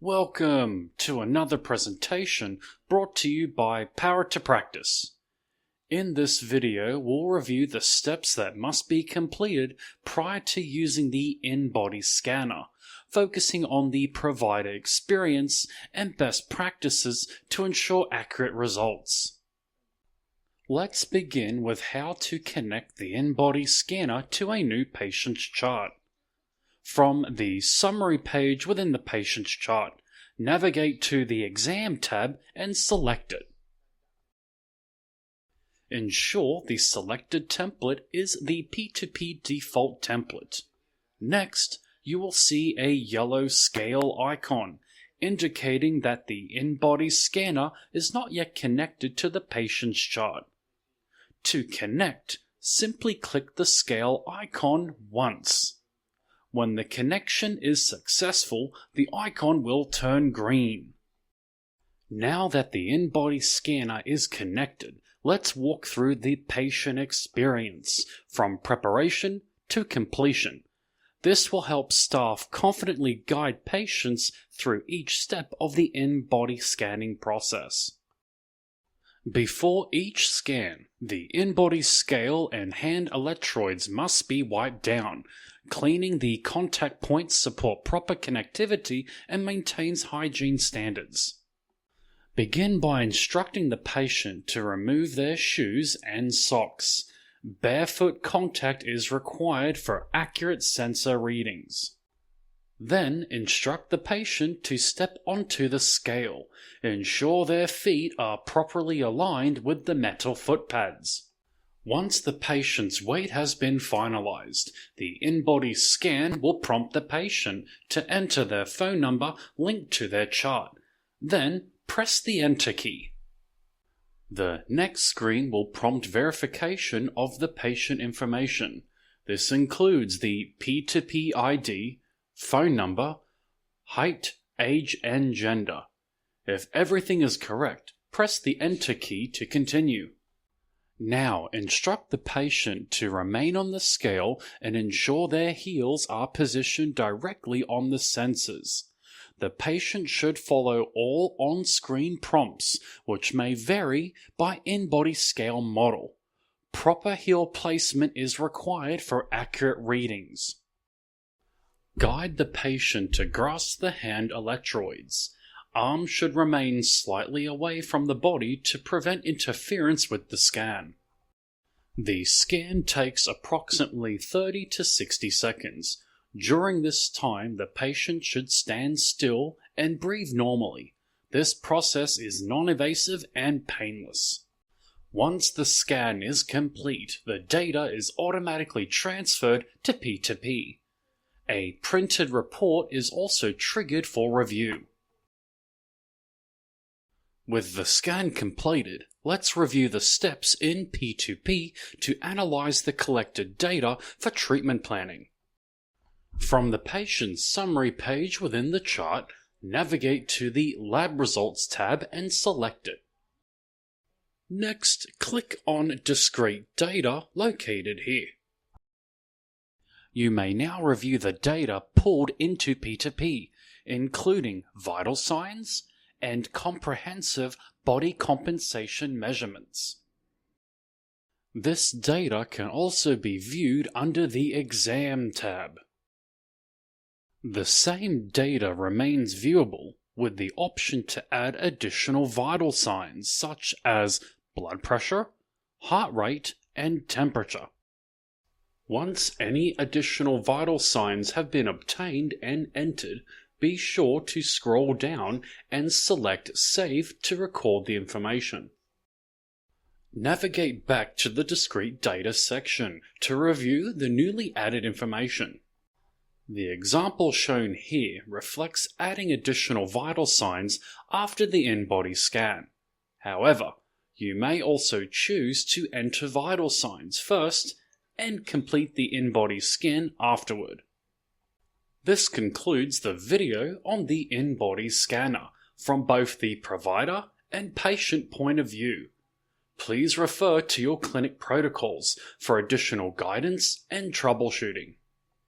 Welcome to another presentation brought to you by Power to Practice. In this video, we'll review the steps that must be completed prior to using the InBody scanner, focusing on the provider experience and best practices to ensure accurate results. Let's begin with how to connect the InBody scanner to a new patient's chart. From the summary page within the patient's chart, navigate to the Exam tab and select it. Ensure the selected template is the P2P default template. Next, you will see a yellow scale icon, indicating that the InBody scanner is not yet connected to the patient's chart. To connect, simply click the scale icon once. When the connection is successful, the icon will turn green. Now that the InBody scanner is connected, let's walk through the patient experience, from preparation to completion. This will help staff confidently guide patients through each step of the InBody scanning process. Before each scan, the InBody scale and hand electrodes must be wiped down. Cleaning the contact points support proper connectivity and maintains hygiene standards. Begin by instructing the patient to remove their shoes and socks. Barefoot contact is required for accurate sensor readings. Then instruct the patient to step onto the scale. Ensure their feet are properly aligned with the metal foot pads. Once the patient's weight has been finalized, the InBody scan will prompt the patient to enter their phone number linked to their chart. Then press the Enter key. The next screen will prompt verification of the patient information. This includes the P2P ID, phone number, height, age, and gender. If everything is correct, press the Enter key to continue. Now instruct the patient to remain on the scale and ensure their heels are positioned directly on the sensors. The patient should follow all on-screen prompts, which may vary by InBody scale model. Proper heel placement is required for accurate readings. Guide the patient to grasp the hand electrodes. Arms should remain slightly away from the body to prevent interference with the scan. The scan takes approximately 30 to 60 seconds. During this time, the patient should stand still and breathe normally. This process is non-invasive and painless. Once the scan is complete, the data is automatically transferred to P2P. A printed report is also triggered for review. With the scan completed, let's review the steps in P2P to analyze the collected data for treatment planning. From the patient's summary page within the chart, navigate to the Lab Results tab and select it. Next, click on Discrete Data located here. You may now review the data pulled into P2P, including vital signs and comprehensive body compensation measurements. This data can also be viewed under the Exam tab. The same data remains viewable with the option to add additional vital signs such as blood pressure, heart rate, and temperature. Once any additional vital signs have been obtained and entered, be sure to scroll down and select Save to record the information. Navigate back to the Discrete Data section to review the newly added information. The example shown here reflects adding additional vital signs after the InBody scan. However, you may also choose to enter vital signs first and complete the InBody scan afterward. This concludes the video on the InBody scanner from both the provider and patient point of view. Please refer to your clinic protocols for additional guidance and troubleshooting.